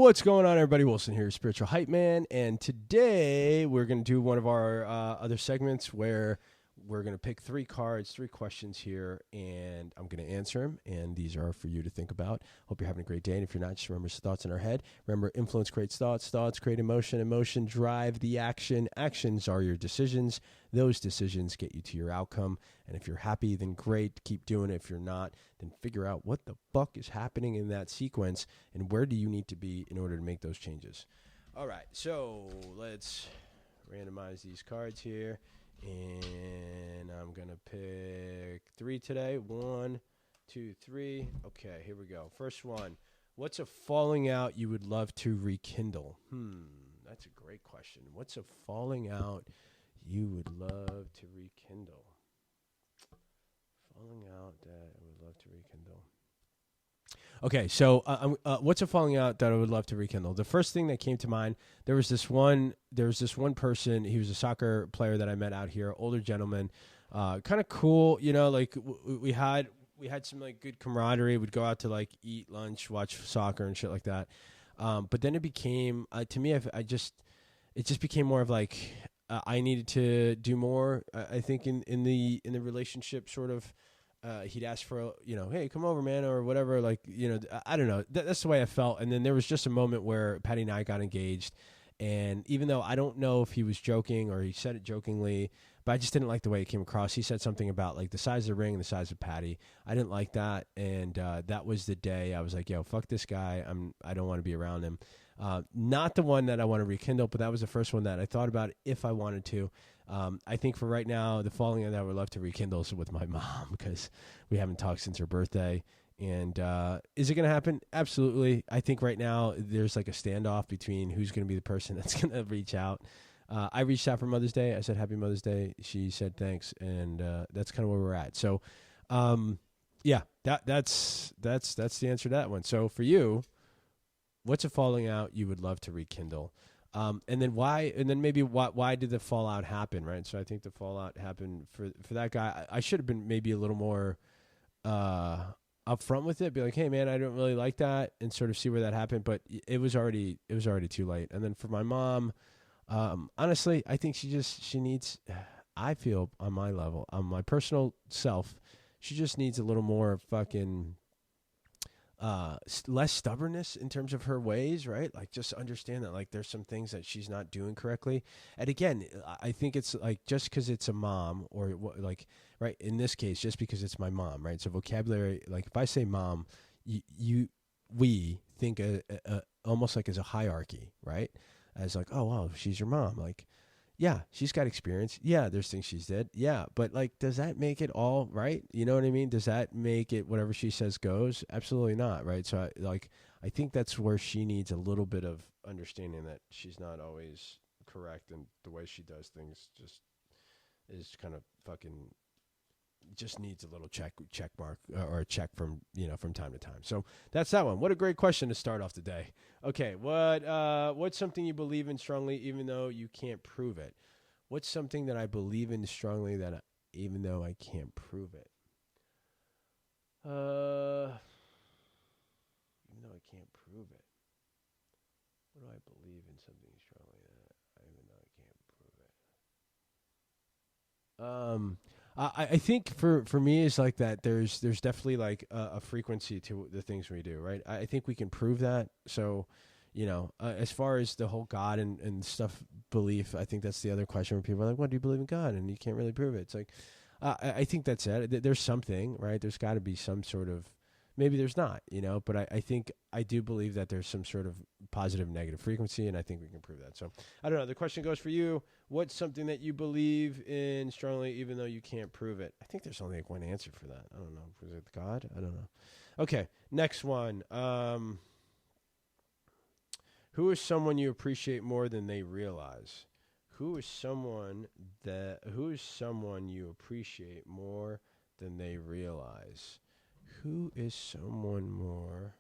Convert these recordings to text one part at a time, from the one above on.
What's going on, everybody? Wilson here, Spiritual Hype Man, and today we're going to do one of our other segments where we're going to pick 3 cards, 3 questions here, and I'm going to answer them, and these are for you to think about. Hope you're having a great day, and if you're not, just remember thoughts in our head. Remember, influence creates thoughts, thoughts create emotion, emotion drive the action, actions are your decisions, those decisions get you to your outcome, and if you're happy, then great, keep doing it. If you're not, then figure out what the fuck is happening in that sequence, and where do you need to be in order to make those changes. All right, so let's randomize these cards here. And I'm going to pick 3 today. 1, 2, 3. Okay, here we go. First one. What's a falling out you would love to rekindle? That's a great question. What's a falling out you would love to rekindle? Falling out that I would love to rekindle. Okay, so what's a falling out that I would love to rekindle? The first thing that came to mind, there was this one person. He was a soccer player that I met out here, older gentleman, kind of cool. You know, like we had some like good camaraderie. We'd go out to like eat lunch, watch soccer and shit like that. But then it became to me, it just became more of like I needed to do more. I think in the relationship sort of. He'd ask for, hey, come over, man, or whatever. Like, I don't know. That's the way I felt. And then there was just a moment where Patty and I got engaged. And even though I don't know if he was joking or he said it jokingly, but I just didn't like the way it came across. He said something about like the size of the ring and the size of Patty. I didn't like that. And that was the day I was like, yo, fuck this guy. I don't want to be around him. Not the one that I want to rekindle, but that was the first one that I thought about if I wanted to. I think for right now, the falling out that I would love to rekindle is with my mom because we haven't talked since her birthday. And is it going to happen? Absolutely. I think right now there's like a standoff between who's going to be the person that's going to reach out. I reached out for Mother's Day. I said, Happy Mother's Day. She said, thanks. And that's kind of where we're at. So, yeah, that's the answer to that one. So for you, what's a falling out you would love to rekindle? And then why? And then maybe why did the fallout happen? Right. So I think the fallout happened for that guy. I should have been maybe a little more upfront with it. Be like, hey man, I don't really like that, and sort of see where that happened. But it was already too late. And then for my mom, honestly, I think she needs. I feel on my level, on my personal self, she just needs a little more fucking. Less stubbornness in terms of her ways, right? Like just understand that like there's some things that she's not doing correctly. And again, I think it's like just because it's a mom or like, right, in this case, just because it's my mom, right? So vocabulary, like if I say mom, we think almost like as a hierarchy, right? As like, oh, wow, she's your mom. Like, yeah, she's got experience. Yeah, there's things she's did. Yeah, but like, does that make it all right? You know what I mean? Does that make it whatever she says goes? Absolutely not, right? So I think that's where she needs a little bit of understanding that she's not always correct, and the way she does things just is kind of fucking just needs a little check mark or a check from time to time. So that's that one. What a great question to start off the day. Okay, what's something you believe in strongly even though you can't prove it? What's something that I believe in strongly that even though I can't prove it? Even though I can't prove it. What do I believe in something strongly that even though I can't prove it? I think for me is like that. There's definitely like a frequency to the things we do, right? I think we can prove that. So, as far as the whole God and stuff belief, I think that's the other question where people are like, "What do you believe in God?" And you can't really prove it. It's like, I think that's it. There's something, right? There's got to be some sort of. Maybe there's not, but I think I do believe that there's some sort of positive and negative frequency, and I think we can prove that. So I don't know. The question goes for you. What's something that you believe in strongly even though you can't prove it? I think there's only like one answer for that. I don't know. Was it God? I don't know. Okay, next one. Who is someone you appreciate more than they realize? Who is someone you appreciate more than they realize? Who is someone more?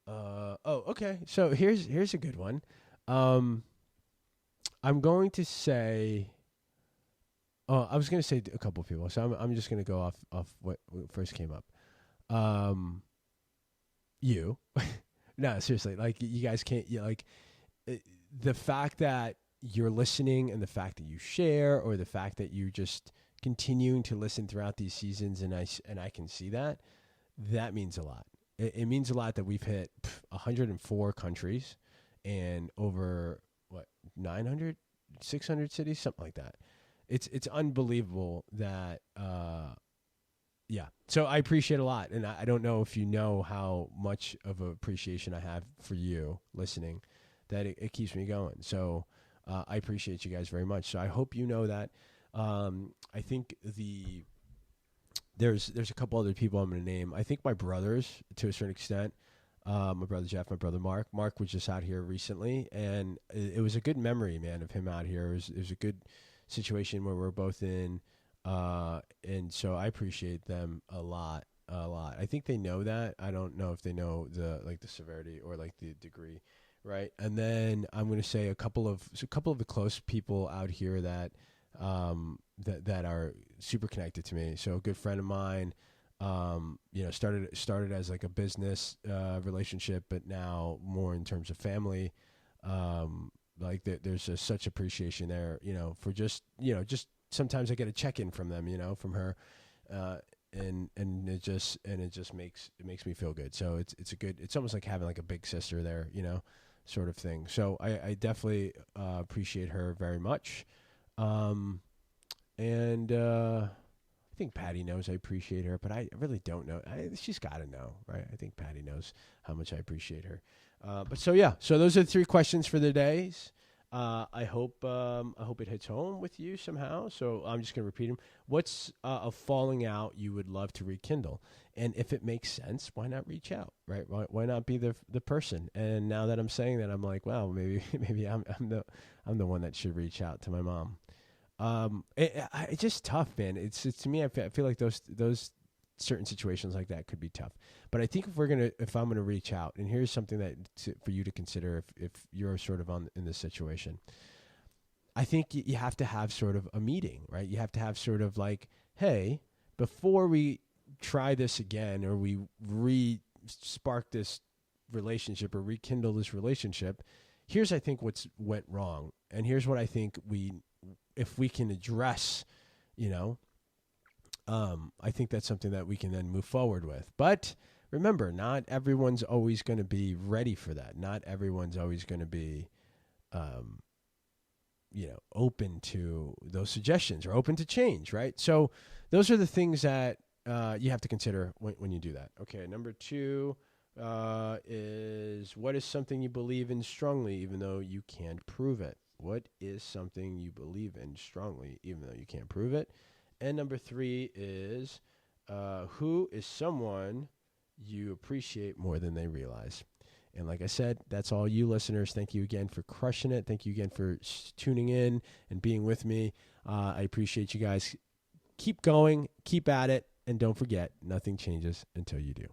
Okay. So here's a good one. I'm going to say. Oh, I was going to say a couple of people. So I'm just going to go off what first came up. You. No, seriously, like you guys can't. The fact that you're listening and the fact that you share, or the fact that you just continuing to listen throughout these seasons, and I can see that means a lot. It means a lot that we've hit 104 countries and over what 900, 600 cities, something like that. It's unbelievable that yeah. So I appreciate a lot, and I don't know if you know how much of an appreciation I have for you listening, that it keeps me going. So I appreciate you guys very much. So I hope you know that. I think there's a couple other people I'm going to name. I think my brothers, to a certain extent, my brother Jeff, my brother Mark. Mark was just out here recently, and it was a good memory, man, of him out here. It was a good situation where we're both in, and so I appreciate them a lot. I think they know that. I don't know if they know the severity or like the degree, right? And then I'm going to say a couple of the close people out here that that are super connected to me. So a good friend of mine, started as like a business relationship, but now more in terms of family. There's such appreciation there, for just sometimes I get a check-in from them, from her, and it just makes me feel good. So it's almost like having like a big sister there, sort of thing. So I definitely appreciate her very much. And I think Patty knows I appreciate her, but I really don't know. She's got to know, right? I think Patty knows how much I appreciate her. So those are the 3 questions for the days. I hope it hits home with you somehow. So I'm just going to repeat them. What's a falling out you would love to rekindle? And if it makes sense, why not reach out, right? Why not be the person? And now that I'm saying that, I'm like, wow, maybe I'm the one that should reach out to my mom. It's just tough, man. It's to me, I feel like those certain situations like that could be tough. But I think if I'm gonna reach out, and here's something for you to consider if you're sort of in this situation, I think you have to have sort of a meeting, right? You have to have sort of like, hey, before we try this again, or we spark this relationship or rekindle this relationship, here's I think what's went wrong, and here's what I think if we can address, I think that's something that we can then move forward with. But remember, not everyone's always going to be ready for that. Not everyone's always going to be, open to those suggestions or open to change, right? So those are the things that you have to consider when you do that. Okay, number 2 is, what is something you believe in strongly even though you can't prove it? What is something you believe in strongly even though you can't prove it? And number 3 is, who is someone you appreciate more than they realize? And like I said, that's all you listeners. Thank you again for crushing it. Thank you again for tuning in and being with me. I appreciate you guys. Keep going, keep at it, and don't forget, nothing changes until you do.